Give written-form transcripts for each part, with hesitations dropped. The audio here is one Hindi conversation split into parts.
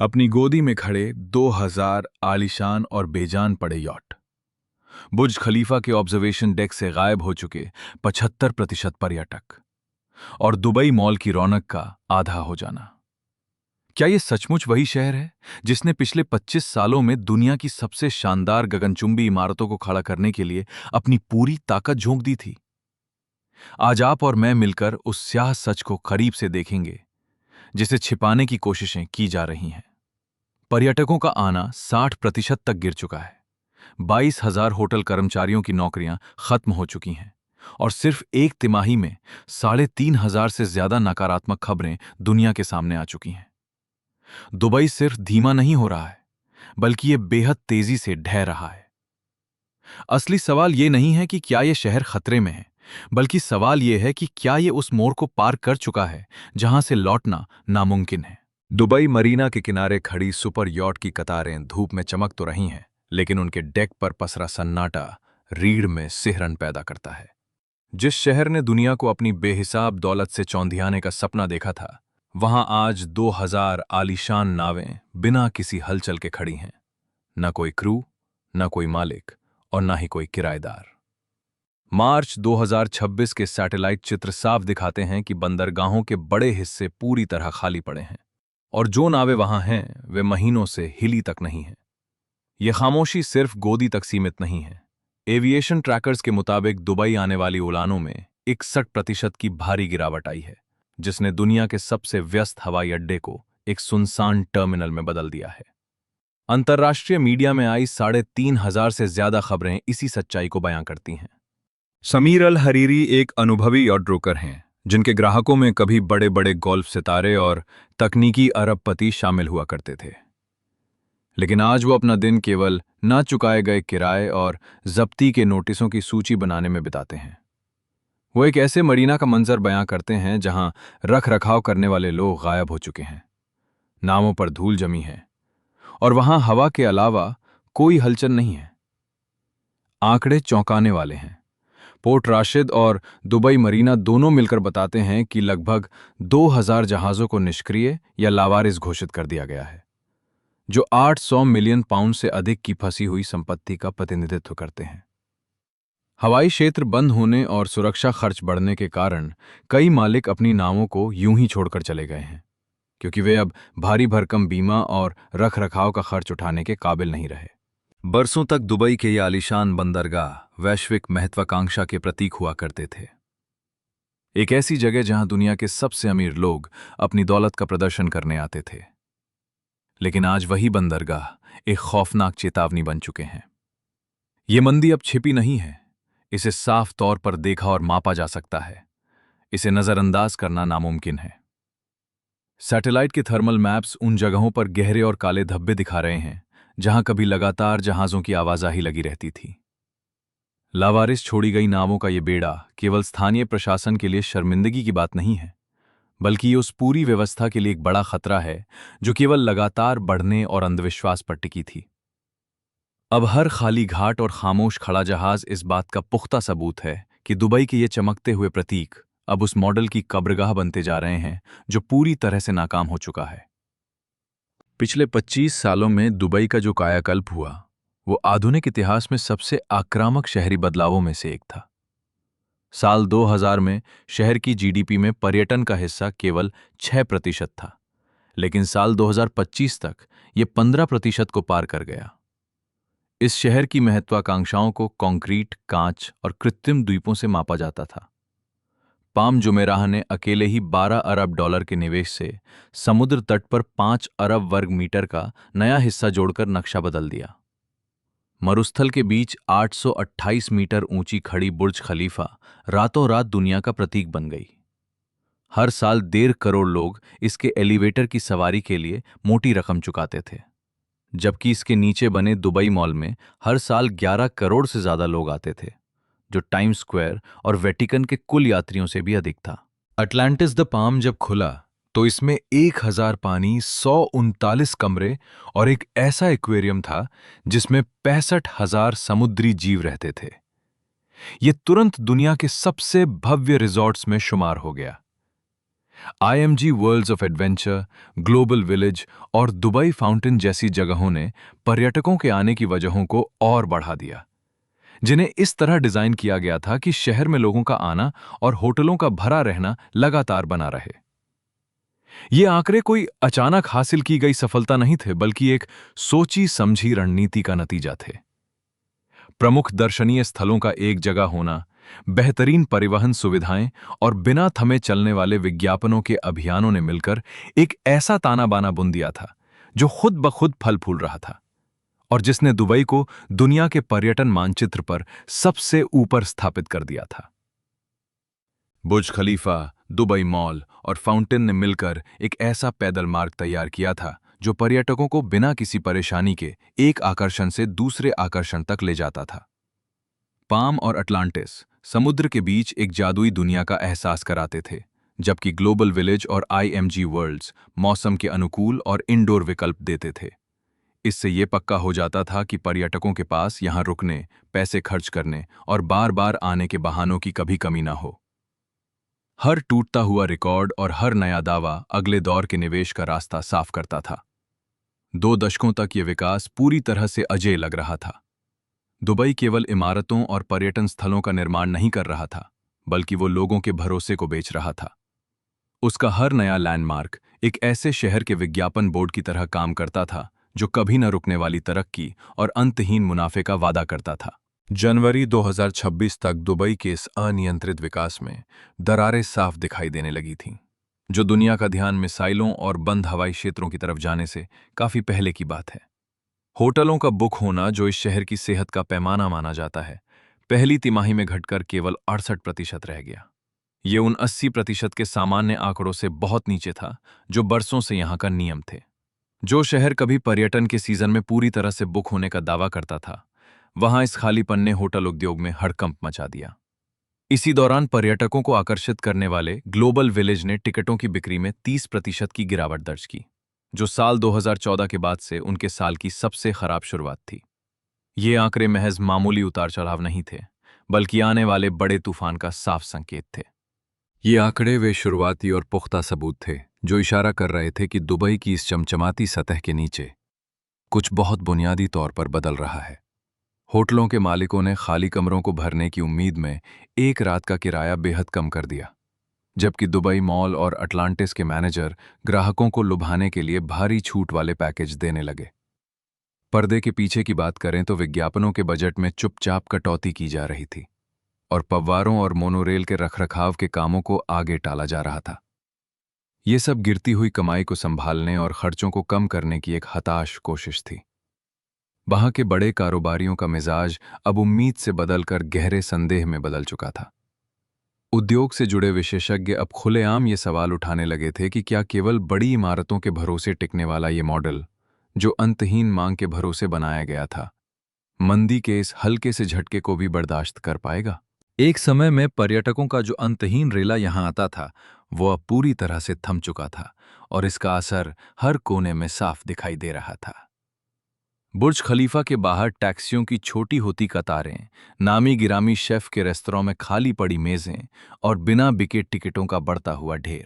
अपनी गोदी में खड़े 2000 आलीशान और बेजान पड़े यॉट, बुर्ज खलीफा के ऑब्जर्वेशन डेक से गायब हो चुके 75% पर्यटक और दुबई मॉल की रौनक का आधा हो जाना। क्या यह सचमुच वही शहर है जिसने पिछले 25 सालों में दुनिया की सबसे शानदार गगनचुंबी इमारतों को खड़ा करने के लिए अपनी पूरी ताकत झोंक दी थी? आज आप और मैं मिलकर उस स्याह सच को करीब से देखेंगे जिसे छिपाने की कोशिशें की जा रही हैं। पर्यटकों का आना 60% तक गिर चुका है। 22,000 होटल कर्मचारियों की नौकरियां खत्म हो चुकी हैं और सिर्फ एक तिमाही में 3,500 से ज्यादा नकारात्मक खबरें दुनिया के सामने आ चुकी हैं। दुबई सिर्फ धीमा नहीं हो रहा है, बल्कि यह बेहद तेजी से ढह रहा है। असली सवाल यह नहीं है कि क्या यह शहर खतरे में है, बल्कि सवाल यह है कि क्या यह उस मोड़ को पार कर चुका है जहां से लौटना नामुमकिन है। दुबई मरीना के किनारे खड़ी सुपर यॉट की कतारें धूप में चमक तो रही हैं, लेकिन उनके डेक पर पसरा सन्नाटा रीढ़ में सिहरन पैदा करता है। जिस शहर ने दुनिया को अपनी बेहिसाब दौलत से चौंधियाने का सपना देखा था, वहां आज 2000 आलीशान नावें बिना किसी हलचल के खड़ी हैं। न कोई क्रू, न कोई मालिक और न ही कोई किराएदार। मार्च 2026 के सैटेलाइट चित्र साफ दिखाते हैं कि बंदरगाहों के बड़े हिस्से पूरी तरह खाली पड़े हैं और जो नावें वहां हैं वे महीनों से हिली तक नहीं हैं। यह खामोशी सिर्फ गोदी तक सीमित नहीं है। एविएशन ट्रैकर्स के मुताबिक दुबई आने वाली उड़ानों में 61% की भारी गिरावट आई है, जिसने दुनिया के सबसे व्यस्त हवाई अड्डे को एक सुनसान टर्मिनल में बदल दिया है। अंतर्राष्ट्रीय मीडिया में आई 3,500 से ज्यादा खबरें इसी सच्चाई को बयां करती हैं। समीर अल हरीरी एक अनुभवी यार्ड ब्रोकर हैं, जिनके ग्राहकों में कभी बड़े बड़े गोल्फ सितारे और तकनीकी अरबपति शामिल हुआ करते थे। लेकिन आज वो अपना दिन केवल ना चुकाए गए किराए और जब्ती के नोटिसों की सूची बनाने में बिताते हैं। वो एक ऐसे मरीना का मंजर बयां करते हैं जहां रख रखाव करने वाले लोग गायब हो चुके हैं, नावों पर धूल जमी है और वहां हवा के अलावा कोई हलचल नहीं है। आंकड़े चौंकाने वाले हैं। पोर्ट राशिद और दुबई मरीना दोनों मिलकर बताते हैं कि लगभग 2000 जहाज़ों को निष्क्रिय या लावारिस घोषित कर दिया गया है, जो 800 मिलियन पाउंड से अधिक की फंसी हुई संपत्ति का प्रतिनिधित्व करते हैं। हवाई क्षेत्र बंद होने और सुरक्षा खर्च बढ़ने के कारण कई मालिक अपनी नावों को यूं ही छोड़कर चले गए हैं, क्योंकि वे अब भारी भरकम बीमा और रखरखाव का खर्च उठाने के काबिल नहीं रहे। बरसों तक दुबई के ये आलीशान बंदरगाह वैश्विक महत्वाकांक्षा के प्रतीक हुआ करते थे। एक ऐसी जगह जहां दुनिया के सबसे अमीर लोग अपनी दौलत का प्रदर्शन करने आते थे। लेकिन आज वही बंदरगाह एक खौफनाक चेतावनी बन चुके हैं। ये मंदी अब छिपी नहीं है, इसे साफ तौर पर देखा और मापा जा सकता है। इसे नजरअंदाज करना नामुमकिन है। सैटेलाइट के थर्मल मैप्स उन जगहों पर गहरे और काले धब्बे दिखा रहे हैं जहां कभी लगातार जहाजों की आवाजाही लगी रहती थी। लावारिस छोड़ी गई नावों का यह बेड़ा केवल स्थानीय प्रशासन के लिए शर्मिंदगी की बात नहीं है, बल्कि ये उस पूरी व्यवस्था के लिए एक बड़ा खतरा है जो केवल लगातार बढ़ने और अंधविश्वास पर टिकी थी। अब हर खाली घाट और खामोश खड़ा जहाज इस बात का पुख्ता सबूत है कि दुबई के ये चमकते हुए प्रतीक अब उस मॉडल की कब्रगाह बनते जा रहे हैं जो पूरी तरह से नाकाम हो चुका है। पिछले 25 सालों में दुबई का जो कायाकल्प हुआ, वो आधुनिक इतिहास में सबसे आक्रामक शहरी बदलावों में से एक था। साल 2000 में शहर की जीडीपी में पर्यटन का हिस्सा केवल 6% था, लेकिन साल 2025 तक ये 15% को पार कर गया। इस शहर की महत्वाकांक्षाओं को कंक्रीट, कांच और कृत्रिम द्वीपों से मापा जाता था। पाम जुमेराह ने अकेले ही $12 अरब के निवेश से समुद्र तट पर 5 अरब वर्ग मीटर का नया हिस्सा जोड़कर नक्शा बदल दिया। मरुस्थल के बीच 828 मीटर ऊंची खड़ी बुर्ज खलीफा रातों रात दुनिया का प्रतीक बन गई। हर साल 1.5 करोड़ लोग इसके एलिवेटर की सवारी के लिए मोटी रकम चुकाते थे, जबकि इसके नीचे बने दुबई मॉल में हर साल 11 करोड़ से ज्यादा लोग आते थे, जो टाइम्स स्क्वायर और वेटिकन के कुल यात्रियों से भी अधिक था। अटलांटिस द पाम जब खुला तो इसमें 1000 पानी, 139 कमरे और एक ऐसा एक्वेरियम था जिसमें 65,000 समुद्री जीव रहते थे। यह तुरंत दुनिया के सबसे भव्य रिजॉर्ट्स में शुमार हो गया। IMG worlds of adventure, global village और दुबई फाउंटेन जैसी जगहों ने पर्यटकों के आने की वजहों को और बढ़ा दिया, जिन्हें इस तरह डिजाइन किया गया था कि शहर में लोगों का आना और होटलों का भरा रहना लगातार बना रहे। ये आंकड़े कोई अचानक हासिल की गई सफलता नहीं थे, बल्कि एक सोची समझी रणनीति का नतीजा थे। प्रमुख दर्शनीय स्थलों का एक जगह होना, बेहतरीन परिवहन सुविधाएं और बिना थमे चलने वाले विज्ञापनों के अभियानों ने मिलकर एक ऐसा ताना बाना बुन दिया था जो खुद ब खुद फल फूल रहा था और जिसने दुबई को दुनिया के पर्यटन मानचित्र पर सबसे ऊपर स्थापित कर दिया था। बुर्ज खलीफा, दुबई मॉल और फाउंटेन ने मिलकर एक ऐसा पैदल मार्ग तैयार किया था जो पर्यटकों को बिना किसी परेशानी के एक आकर्षण से दूसरे आकर्षण तक ले जाता था। पाम और अटलांटिस समुद्र के बीच एक जादुई दुनिया का एहसास कराते थे, जबकि ग्लोबल विलेज और आईएमजी वर्ल्ड्स मौसम के अनुकूल और इंडोर विकल्प देते थे। इससे ये पक्का हो जाता था कि पर्यटकों के पास यहाँ रुकने, पैसे खर्च करने और बार बार आने के बहानों की कभी कमी ना हो। हर टूटता हुआ रिकॉर्ड और हर नया दावा अगले दौर के निवेश का रास्ता साफ करता था। 2 दशकों तक ये विकास पूरी तरह से अजेय लग रहा था। दुबई केवल इमारतों और पर्यटन स्थलों का निर्माण नहीं कर रहा था, बल्कि वो लोगों के भरोसे को बेच रहा था। उसका हर नया लैंडमार्क एक ऐसे शहर के विज्ञापन बोर्ड की तरह काम करता था जो कभी न रुकने वाली तरक्की और अंतहीन मुनाफे का वादा करता था। जनवरी 2026 तक दुबई के इस अनियंत्रित विकास में दरारें साफ दिखाई देने लगी थीं, जो दुनिया का ध्यान मिसाइलों और बंद हवाई क्षेत्रों की तरफ जाने से काफी पहले की बात है। होटलों का बुक होना, जो इस शहर की सेहत का पैमाना माना जाता है, पहली तिमाही में घटकर केवल 68% रह गया। ये उन 80% के सामान्य आंकड़ों से बहुत नीचे था जो बरसों से यहाँ का नियम थे। जो शहर कभी पर्यटन के सीजन में पूरी तरह से बुक होने का दावा करता था, वहां इस खालीपन ने होटल उद्योग में हड़कंप मचा दिया। इसी दौरान पर्यटकों को आकर्षित करने वाले ग्लोबल विलेज ने टिकटों की बिक्री में 30% की गिरावट दर्ज की, जो साल 2014 के बाद से उनके साल की सबसे खराब शुरुआत थी। ये आंकड़े महज मामूली उतार चढ़ाव नहीं थे, बल्कि आने वाले बड़े तूफान का साफ संकेत थे। ये आंकड़े वे शुरुआती और पुख्ता सबूत थे जो इशारा कर रहे थे कि दुबई की इस चमचमाती सतह के नीचे कुछ बहुत बुनियादी तौर पर बदल रहा है। होटलों के मालिकों ने खाली कमरों को भरने की उम्मीद में एक रात का किराया बेहद कम कर दिया, जबकि दुबई मॉल और अटलांटिस के मैनेजर ग्राहकों को लुभाने के लिए भारी छूट वाले पैकेज देने लगे। पर्दे के पीछे की बात करें तो विज्ञापनों के बजट में चुपचाप कटौती की जा रही थी और पववारों और मोनोरेल के रखरखाव के कामों को आगे टाला जा रहा था। ये सब गिरती हुई कमाई को संभालने और खर्चों को कम करने की एक हताश कोशिश थी। वहां के बड़े कारोबारियों का मिजाज अब उम्मीद से बदलकर गहरे संदेह में बदल चुका था। उद्योग से जुड़े विशेषज्ञ अब खुलेआम ये सवाल उठाने लगे थे कि क्या केवल बड़ी इमारतों के भरोसे टिकने वाला ये मॉडल, जो अंतहीन मांग के भरोसे बनाया गया था, मंदी के इस हल्के से झटके को भी बर्दाश्त कर पाएगा। एक समय में पर्यटकों का जो अंतहीन रेला यहां आता था, वो अब पूरी तरह से थम चुका था और इसका असर हर कोने में साफ दिखाई दे रहा था। बुर्ज खलीफा के बाहर टैक्सियों की छोटी होती कतारें, नामी गिरामी शेफ के रेस्तरां में खाली पड़ी मेजें और बिना बिके टिकटों का बढ़ता हुआ ढेर।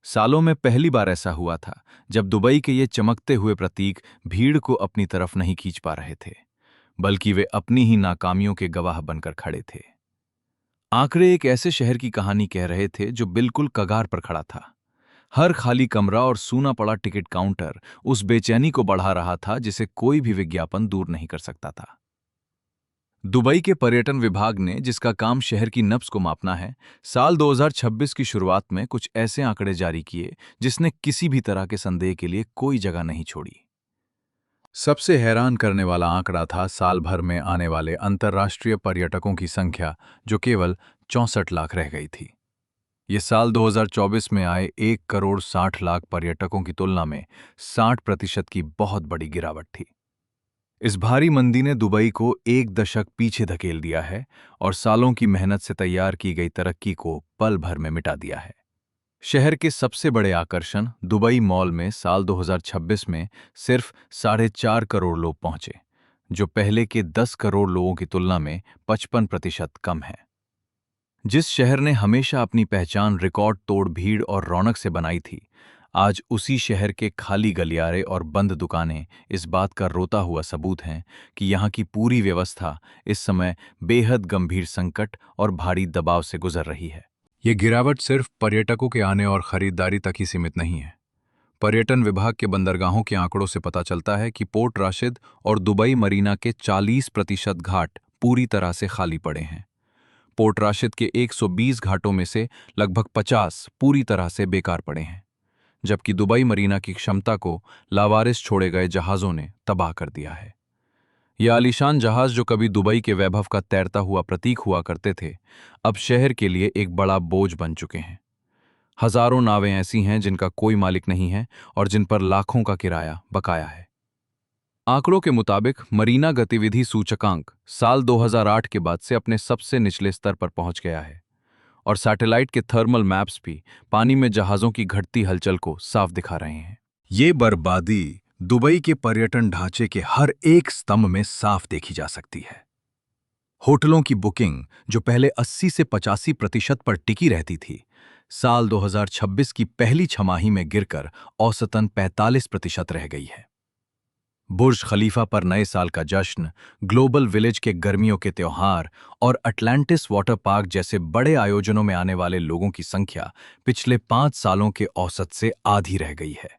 सालों में पहली बार ऐसा हुआ था जब दुबई के ये चमकते हुए प्रतीक भीड़ को अपनी तरफ नहीं खींच पा रहे थे, बल्कि वे अपनी ही नाकामियों के गवाह बनकर खड़े थे। आंकड़े एक ऐसे शहर की कहानी कह रहे थे जो बिल्कुल कगार पर खड़ा था। हर खाली कमरा और सूना पड़ा टिकट काउंटर उस बेचैनी को बढ़ा रहा था जिसे कोई भी विज्ञापन दूर नहीं कर सकता था। दुबई के पर्यटन विभाग ने, जिसका काम शहर की नब्ज को मापना है, साल 2026 की शुरुआत में कुछ ऐसे आंकड़े जारी किए जिसने किसी भी तरह के संदेह के लिए कोई जगह नहीं छोड़ी। सबसे हैरान करने वाला आंकड़ा था साल भर में आने वाले अंतर्राष्ट्रीय पर्यटकों की संख्या, जो केवल 64 लाख रह गई थी। ये साल 2024 में आए 1,60,60,00,000 पर्यटकों की तुलना में 60% की बहुत बड़ी गिरावट थी। इस भारी मंदी ने दुबई को एक दशक पीछे धकेल दिया है और सालों की मेहनत से तैयार की गई तरक्की को पल भर में मिटा दिया है। शहर के सबसे बड़े आकर्षण दुबई मॉल में साल 2026 में सिर्फ 4.5 करोड़ लोग पहुंचे, जो पहले के 10 करोड़ लोगों की तुलना में 55% कम है। जिस शहर ने हमेशा अपनी पहचान रिकॉर्ड तोड़ भीड़ और रौनक से बनाई थी, आज उसी शहर के खाली गलियारे और बंद दुकानें इस बात का रोता हुआ सबूत हैं कि यहाँ की पूरी व्यवस्था इस समय बेहद गंभीर संकट और भारी दबाव से गुजर रही है। ये गिरावट सिर्फ पर्यटकों के आने और खरीदारी तक ही सीमित नहीं है। पर्यटन विभाग के बंदरगाहों के आंकड़ों से पता चलता है कि पोर्ट राशिद और दुबई मरीना के 40% घाट पूरी तरह से खाली पड़े हैं। पोर्ट राशिद के 120 घाटों में से लगभग 50 पूरी तरह से बेकार पड़े हैं, जबकि दुबई मरीना की क्षमता को लावारिस छोड़े गए जहाज़ों ने तबाह कर दिया है। ये आलीशान जहाज़ जो कभी दुबई के वैभव का तैरता हुआ प्रतीक हुआ करते थे, अब शहर के लिए एक बड़ा बोझ बन चुके हैं। हजारों नावें ऐसी हैं जिनका कोई मालिक नहीं है और जिन पर लाखों का किराया बकाया है। आंकड़ों के मुताबिक मरीना गतिविधि सूचकांक साल 2008 के बाद से अपने सबसे निचले स्तर पर पहुंच गया है और सैटेलाइट के थर्मल मैप्स भी पानी में जहाज़ों की घटती हलचल को साफ दिखा रहे हैं। ये बर्बादी दुबई के पर्यटन ढांचे के हर एक स्तंभ में साफ देखी जा सकती है। होटलों की बुकिंग, जो पहले 80 से 85% पर टिकी रहती थी, साल 2026 की पहली छमाही में गिरकर औसतन 45% रह गई है। बुर्ज खलीफा पर नए साल का जश्न, ग्लोबल विलेज के गर्मियों के त्योहार और अटलांटिस वाटर पार्क जैसे बड़े आयोजनों में आने वाले लोगों की संख्या पिछले 5 सालों के औसत से आधी रह गई है।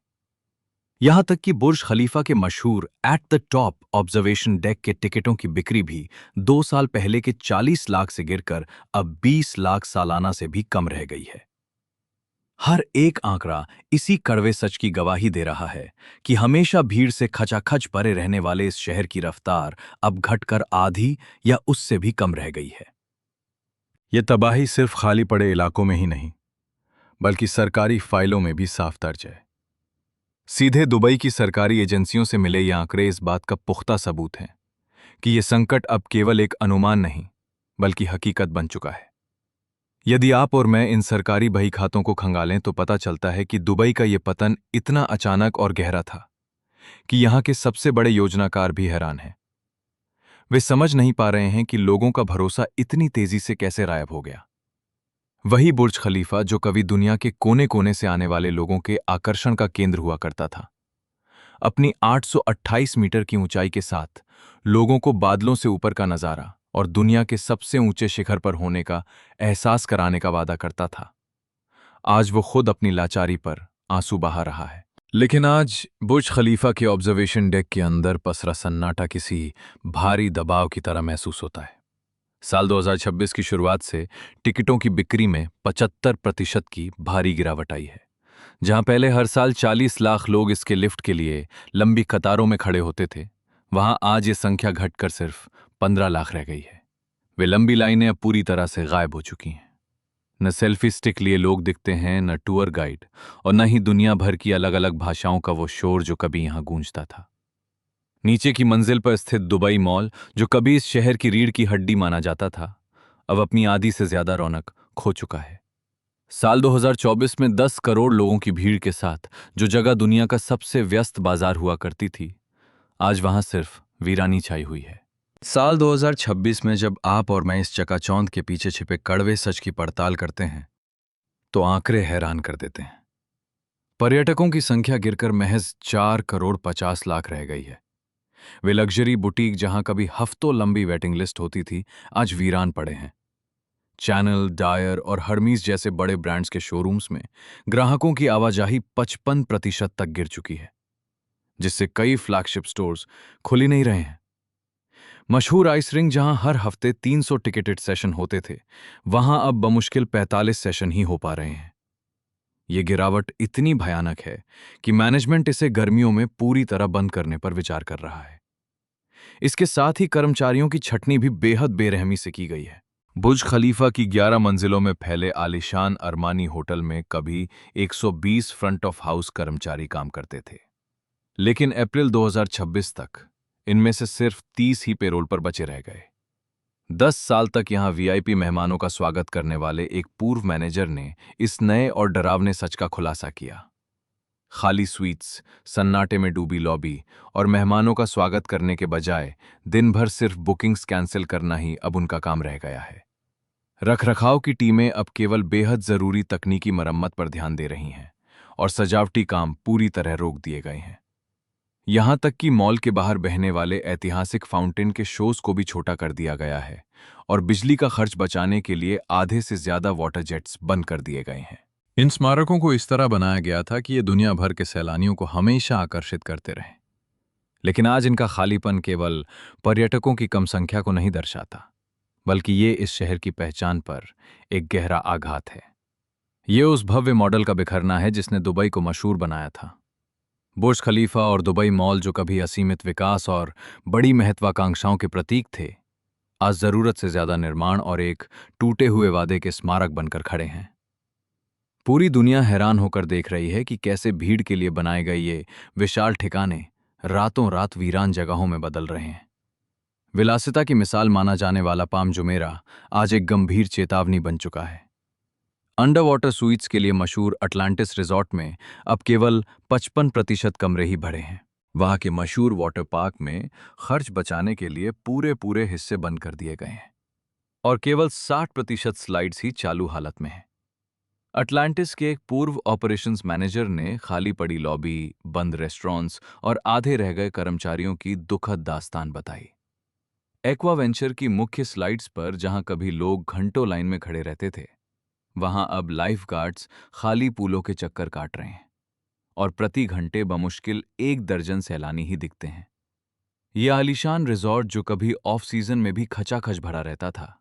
यहां तक कि बुर्ज खलीफा के मशहूर at the top observation deck के टिकटों की बिक्री भी 2 साल पहले के 40 लाख से गिरकर अब 20 लाख सालाना से भी कम रह गई है। हर एक आंकड़ा इसी कड़वे सच की गवाही दे रहा है कि हमेशा भीड़ से खचाखच भरे रहने वाले इस शहर की रफ्तार अब घटकर आधी या उससे भी कम रह गई है। यह तबाही सिर्फ खाली पड़े इलाकों में ही नहीं, बल्कि सरकारी फाइलों में भी साफ दर्ज है। सीधे दुबई की सरकारी एजेंसियों से मिले ये आंकड़े इस बात का पुख्ता सबूत हैं कि यह संकट अब केवल एक अनुमान नहीं, बल्कि हकीकत बन चुका है। यदि आप और मैं इन सरकारी बही खातों को खंगालें तो पता चलता है कि दुबई का यह पतन इतना अचानक और गहरा था कि यहां के सबसे बड़े योजनाकार भी हैरान हैं। वे समझ नहीं पा रहे हैं कि लोगों का भरोसा इतनी तेजी से कैसे गायब हो गया। वही बुर्ज खलीफा जो कभी दुनिया के कोने कोने से आने वाले लोगों के आकर्षण का केंद्र हुआ करता था, अपनी 828 मीटर की ऊंचाई के साथ लोगों को बादलों से ऊपर का नजारा और दुनिया के सबसे ऊंचे शिखर पर होने का एहसास कराने का वादा करता था, आज वो खुद अपनी लाचारी पर आंसू बहा रहा है। लेकिन आज बुर्ज खलीफा के ऑब्जर्वेशन डेक के अंदर पसरा सन्नाटा किसी भारी दबाव की तरह महसूस होता है। साल 2026 की शुरुआत से टिकटों की बिक्री में 75% की भारी गिरावट आई है। जहां पहले हर साल 40 लाख लोग इसके लिफ्ट के लिए लंबी कतारों में खड़े होते थे, वहां आज ये संख्या घटकर सिर्फ 15 लाख रह गई है। वे लंबी लाइनें अब पूरी तरह से गायब हो चुकी हैं। न सेल्फी स्टिक लिए लोग दिखते हैं, न टूर गाइड, और न ही दुनिया भर की अलग अलग भाषाओं का वो शोर जो कभी यहां गूंजता था। नीचे की मंजिल पर स्थित दुबई मॉल, जो कभी इस शहर की रीढ़ की हड्डी माना जाता था, अब अपनी आधी से ज्यादा रौनक खो चुका है। साल 2024 में 10 करोड़ लोगों की भीड़ के साथ जो जगह दुनिया का सबसे व्यस्त बाजार हुआ करती थी, आज वहां सिर्फ वीरानी छाई हुई है। साल 2026 में जब आप और मैं इस चकाचौंध के पीछे छिपे कड़वे सच की पड़ताल करते हैं, तो आंकड़े हैरान कर देते हैं। पर्यटकों की संख्या गिरकर महज 4 करोड़ 50 लाख रह गई है। वे लग्जरी बुटीक जहां कभी हफ्तों लंबी वेटिंग लिस्ट होती थी, आज वीरान पड़े हैं। चैनल, डायर और हर्मीज जैसे बड़े ब्रांड्स के शोरूम्स में ग्राहकों की आवाजाही 55% तक गिर चुकी है, जिससे कई फ्लैगशिप स्टोर्स खुल ही नहीं रहे हैं। मशहूर आइस रिंग जहां हर हफ्ते 300 टिकटेड सेशन होते थे, वहां अब बमुश्किल 45 सेशन ही हो पा रहे हैं। ये गिरावट इतनी भयानक है कि मैनेजमेंट इसे गर्मियों में पूरी तरह बंद करने पर विचार कर रहा है। इसके साथ ही कर्मचारियों की छटनी भी बेहद बेरहमी से की गई है। बुर्ज खलीफा की 11 मंजिलों में फैले आलीशान अरमानी होटल में कभी 120 फ्रंट ऑफ हाउस कर्मचारी काम करते थे, लेकिन अप्रैल 2026 तक इनमें से सिर्फ 30 ही पेरोल पर बचे रह गए। 10 साल तक यहां वीआईपी मेहमानों का स्वागत करने वाले एक पूर्व मैनेजर ने इस नए और डरावने सच का खुलासा किया। खाली स्वीट्स, सन्नाटे में डूबी लॉबी और मेहमानों का स्वागत करने के बजाय दिन भर सिर्फ बुकिंग्स कैंसिल करना ही अब उनका काम रह गया है। रखरखाव की टीमें अब केवल बेहद जरूरी तकनीकी मरम्मत पर ध्यान दे रही हैं और सजावटी काम पूरी तरह रोक दिए गए हैं। यहां तक कि मॉल के बाहर बहने वाले ऐतिहासिक फाउंटेन के शोज को भी छोटा कर दिया गया है और बिजली का खर्च बचाने के लिए आधे से ज्यादा वाटर जेट्स बंद कर दिए गए हैं। इन स्मारकों को इस तरह बनाया गया था कि ये दुनिया भर के सैलानियों को हमेशा आकर्षित करते रहें। लेकिन आज इनका खालीपन केवल पर्यटकों की कम संख्या को नहीं दर्शाता, बल्कि ये इस शहर की पहचान पर एक गहरा आघात है। ये उस भव्य मॉडल का बिखरना है जिसने दुबई को मशहूर बनाया था। बुर्ज खलीफा और दुबई मॉल, जो कभी असीमित विकास और बड़ी महत्वाकांक्षाओं के प्रतीक थे, आज जरूरत से ज्यादा निर्माण और एक टूटे हुए वादे के स्मारक बनकर खड़े हैं। पूरी दुनिया हैरान होकर देख रही है कि कैसे भीड़ के लिए बनाए गए ये विशाल ठिकाने रातों रात वीरान जगहों में बदल रहे हैं। विलासिता की मिसाल माना जाने वाला पाम जुमेरा आज एक गंभीर चेतावनी बन चुका है। अंडर वाटर स्वीट्स के लिए मशहूर अटलांटिस रिजॉर्ट में अब केवल 55% कमरे ही भरे हैं। वहां के मशहूर वाटर पार्क में खर्च बचाने के लिए पूरे पूरे हिस्से बंद कर दिए गए हैं और केवल 60% स्लाइड्स ही चालू हालत में हैं। अटलांटिस के एक पूर्व ऑपरेशंस मैनेजर ने खाली पड़ी लॉबी, बंद रेस्टोरेंट्स और आधे रह गए कर्मचारियों की दुखद दास्तान बताई। एक्वा वेंचर की मुख्य स्लाइड्स पर जहां कभी लोग घंटों लाइन में खड़े रहते थे, वहां अब लाइफ गार्ड्स खाली पूलों के चक्कर काट रहे हैं और प्रति घंटे बमुश्किल 1 दर्जन सैलानी ही दिखते हैं। यह आलीशान रिजॉर्ट, जो कभी ऑफ सीजन में भी खचाखच भरा रहता था,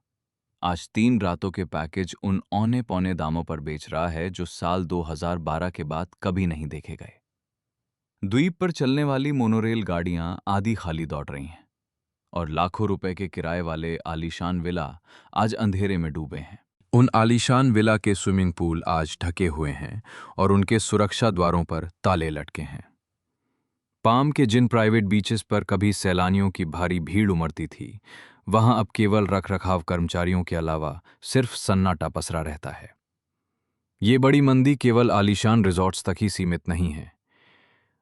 आज 3 रातों के पैकेज उन औने पौने दामों पर बेच रहा है जो साल 2012 के बाद कभी नहीं देखे गए। द्वीप पर चलने वाली मोनोरेल गाड़ियां आधी खाली दौड़ रही हैं और लाखों रुपए के किराए वाले आलीशान विला आज अंधेरे में डूबे हैं। उन आलीशान विला के स्विमिंग पूल आज ढके हुए हैं और उनके सुरक्षा द्वारों पर ताले लटके हैं। पाम के जिन प्राइवेट बीचेस पर कभी सैलानियों की भारी भीड़ उमड़ती थी, वहां अब केवल रखरखाव कर्मचारियों के अलावा सिर्फ सन्नाटा पसरा रहता है। ये बड़ी मंदी केवल आलीशान रिजॉर्ट्स तक ही सीमित नहीं है।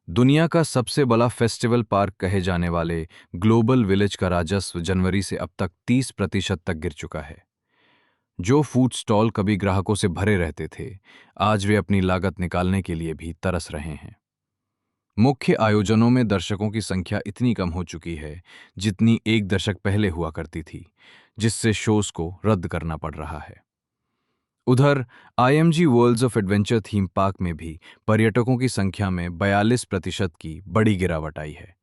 दुनिया का सबसे बड़ा फेस्टिवल पार्क कहे जाने वाले ग्लोबल विलेज का राजस्व जनवरी से अब तक 30% तक गिर चुका है। जो फूड स्टॉल कभी ग्राहकों से भरे रहते थे, आज वे अपनी लागत निकालने के लिए भी तरस रहे हैं। मुख्य आयोजनों में दर्शकों की संख्या इतनी कम हो चुकी है जितनी 1 दशक पहले हुआ करती थी, जिससे शोज को रद्द करना पड़ रहा है। उधर IMG worlds of adventure theme park में भी पर्यटकों की संख्या में 42% की बड़ी गिरावट आई है।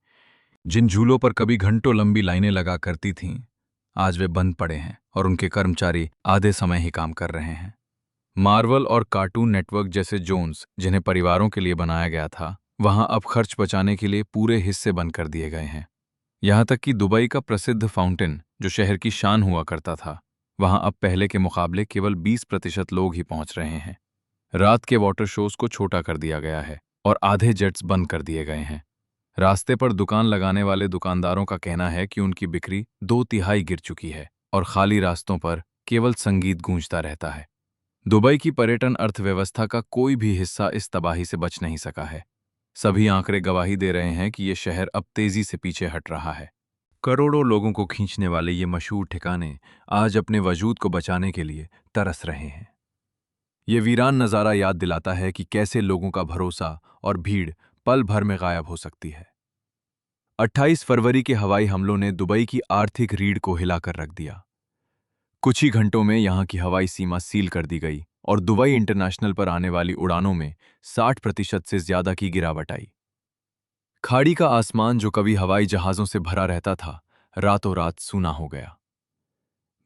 जिन झूलों पर कभी घंटों लंबी लाइनें लगा करती थीं, आज वे बंद पड़े हैं और उनके कर्मचारी आधे समय ही काम कर रहे हैं। मार्वल और कार्टून नेटवर्क जैसे जोन्स, जिन्हें परिवारों के लिए बनाया गया था, वहां अब खर्च बचाने के लिए पूरे हिस्से बंद कर दिए गए हैं। यहां तक कि दुबई का प्रसिद्ध फाउंटेन, जो शहर की शान हुआ करता था, वहां अब पहले के मुकाबले केवल 20% लोग ही पहुंच रहे हैं। रात के वाटर शोज को छोटा कर दिया गया है और आधे जेट्स बंद कर दिए गए हैं। रास्ते पर दुकान लगाने वाले दुकानदारों का कहना है कि उनकी बिक्री 2/3 गिर चुकी है और खाली रास्तों पर केवल संगीत गूंजता रहता है। दुबई की पर्यटन अर्थव्यवस्था का कोई भी हिस्सा इस तबाही से बच नहीं सका है। सभी आंकड़े गवाही दे रहे हैं कि ये शहर अब तेजी से पीछे हट रहा है। करोड़ों लोगों को खींचने वाले ये मशहूर ठिकाने आज अपने वजूद को बचाने के लिए तरस रहे हैं। ये वीरान नज़ारा याद दिलाता है कि कैसे लोगों का भरोसा और भीड़ पल भर में गायब हो सकती है। 28 फरवरी के हवाई हमलों ने दुबई की आर्थिक रीढ़ को हिलाकर रख दिया। कुछ ही घंटों में यहां की हवाई सीमा सील कर दी गई और दुबई इंटरनेशनल पर आने वाली उड़ानों में 60% से ज्यादा की गिरावट आई। खाड़ी का आसमान, जो कभी हवाई जहाजों से भरा रहता था, रातों रात सूना हो गया।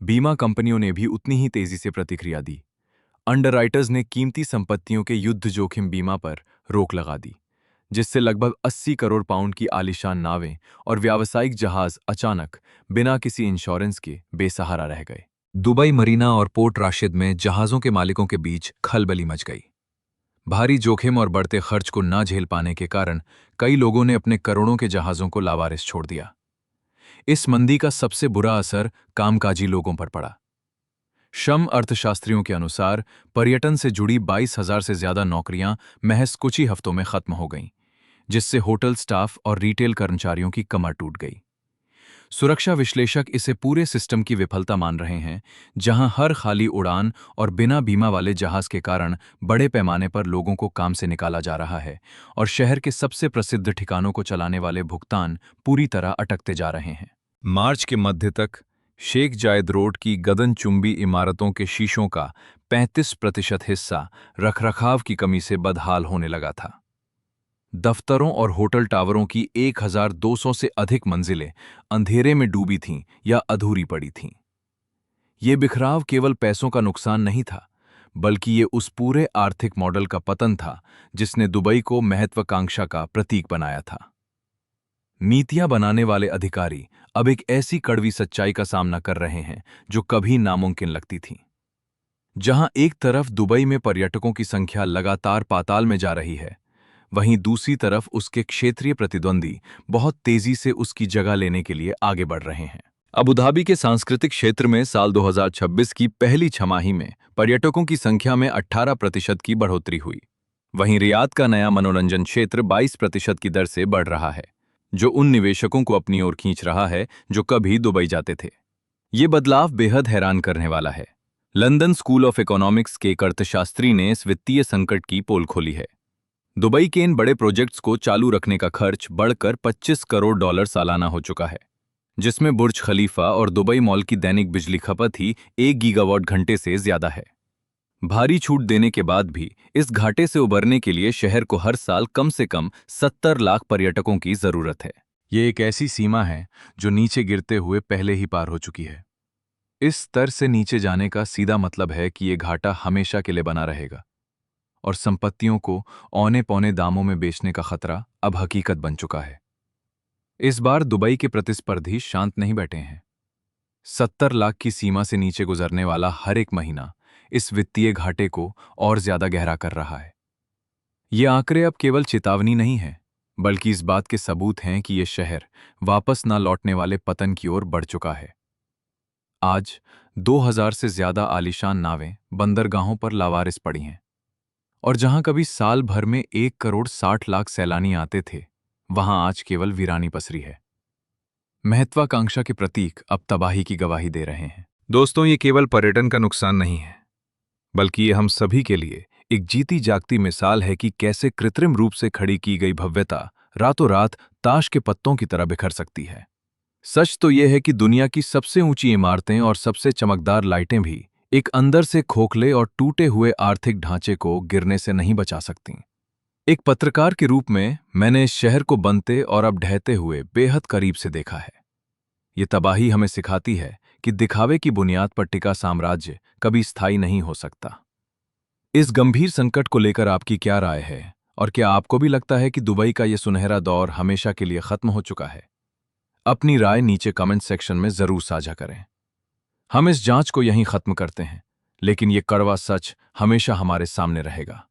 बीमा कंपनियों ने भी उतनी ही तेजी से प्रतिक्रिया दी। अंडरराइटर्स ने कीमती संपत्तियों के युद्ध जोखिम बीमा पर रोक लगा दी, जिससे लगभग 80 करोड़ पाउंड की आलीशान नावें और व्यावसायिक जहाज अचानक बिना किसी इंश्योरेंस के बेसहारा रह गए। दुबई मरीना और पोर्ट राशिद में जहाजों के मालिकों के बीच खलबली मच गई। भारी जोखिम और बढ़ते खर्च को ना झेल पाने के कारण कई लोगों ने अपने करोड़ों के जहाजों को लावारिस छोड़ दिया। इस मंदी का सबसे बुरा असर कामकाजी लोगों पर पड़ा। श्रम अर्थशास्त्रियों के अनुसार पर्यटन से जुड़ी 22,000 से ज्यादा नौकरियां महज कुछ ही हफ्तों में खत्म हो गईं, जिससे होटल स्टाफ और रिटेल कर्मचारियों की कमर टूट गई। सुरक्षा विश्लेषक इसे पूरे सिस्टम की विफलता मान रहे हैं, जहां हर खाली उड़ान और बिना बीमा वाले जहाज के कारण बड़े पैमाने पर लोगों को काम से निकाला जा रहा है और शहर के सबसे प्रसिद्ध ठिकानों को चलाने वाले भुगतान पूरी तरह अटकते जा रहे हैं। मार्च के मध्य तक शेख जायद रोड की गगनचुंबी इमारतों के शीशों का 35% हिस्सा रखरखाव की कमी से बदहाल होने लगा था। दफ्तरों और होटल टावरों की 1200 से अधिक मंजिलें अंधेरे में डूबी थीं या अधूरी पड़ी थीं। ये बिखराव केवल पैसों का नुकसान नहीं था, बल्कि ये उस पूरे आर्थिक मॉडल का पतन था जिसने दुबई को महत्वाकांक्षा का प्रतीक बनाया था। नीतियां बनाने वाले अधिकारी अब एक ऐसी कड़वी सच्चाई का सामना कर रहे हैं जो कभी नामुमकिन लगती थी। जहां एक तरफ दुबई में पर्यटकों की संख्या लगातार पाताल में जा रही है, वहीं दूसरी तरफ उसके क्षेत्रीय प्रतिद्वंदी बहुत तेजी से उसकी जगह लेने के लिए आगे बढ़ रहे हैं। अबू धाबी के सांस्कृतिक क्षेत्र में साल 2026 की पहली छमाही में पर्यटकों की संख्या में 18% की बढ़ोतरी हुई। वहीं रियाद का नया मनोरंजन क्षेत्र 22% की दर से बढ़ रहा है, जो उन निवेशकों को अपनी ओर खींच रहा है जो कभी दुबई जाते थे। ये बदलाव बेहद हैरान करने वाला है। लंदन स्कूल ऑफ इकोनॉमिक्स के एक अर्थशास्त्री ने इस वित्तीय संकट की पोल खोली है। दुबई के इन बड़े प्रोजेक्ट्स को चालू रखने का खर्च बढ़कर $25 करोड़ सालाना हो चुका है, जिसमें बुर्ज खलीफा और दुबई मॉल की दैनिक बिजली खपत ही 1 गीगावाट घंटे से ज्यादा है। भारी छूट देने के बाद भी इस घाटे से उबरने के लिए शहर को हर साल कम से कम 70 लाख पर्यटकों की जरूरत है। ये एक ऐसी सीमा है जो नीचे गिरते हुए पहले ही पार हो चुकी है। इस स्तर से नीचे जाने का सीधा मतलब है कि ये घाटा हमेशा के लिए बना रहेगा और संपत्तियों को औने पौने दामों में बेचने का खतरा अब हकीकत बन चुका है। इस बार दुबई के प्रतिस्पर्धी शांत नहीं बैठे हैं। 70 लाख की सीमा से नीचे गुजरने वाला हर एक महीना इस वित्तीय घाटे को और ज्यादा गहरा कर रहा है। ये आंकड़े अब केवल चेतावनी नहीं है, बल्कि इस बात के सबूत हैं कि ये शहर वापस ना लौटने वाले पतन की ओर बढ़ चुका है। आज 2000 से ज्यादा आलीशान नावें बंदरगाहों पर लावारिस पड़ी हैं, और जहां कभी साल भर में 1 करोड़ 60 लाख सैलानी आते थे, वहां आज केवल वीरानी पसरी है। महत्वाकांक्षा के प्रतीक अब तबाही की गवाही दे रहे हैं। दोस्तों, ये केवल पर्यटन का नुकसान नहीं है, बल्कि ये हम सभी के लिए एक जीती जागती मिसाल है कि कैसे कृत्रिम रूप से खड़ी की गई भव्यता रातों रात ताश के पत्तों की तरह बिखर सकती है। सच तो यह है कि दुनिया की सबसे ऊंची इमारतें और सबसे चमकदार लाइटें भी एक अंदर से खोखले और टूटे हुए आर्थिक ढांचे को गिरने से नहीं बचा सकती। एक पत्रकार के रूप में मैंने इस शहर को बनते और अब ढहते हुए बेहद करीब से देखा है। ये तबाही हमें सिखाती है कि दिखावे की बुनियाद पर टिका साम्राज्य कभी स्थायी नहीं हो सकता। इस गंभीर संकट को लेकर आपकी क्या राय है, और क्या आपको भी लगता है कि दुबई का यह सुनहरा दौर हमेशा के लिए खत्म हो चुका है? अपनी राय नीचे कमेंट सेक्शन में जरूर साझा करें। हम इस जांच को यहीं खत्म करते हैं, लेकिन ये कड़वा सच हमेशा हमारे सामने रहेगा।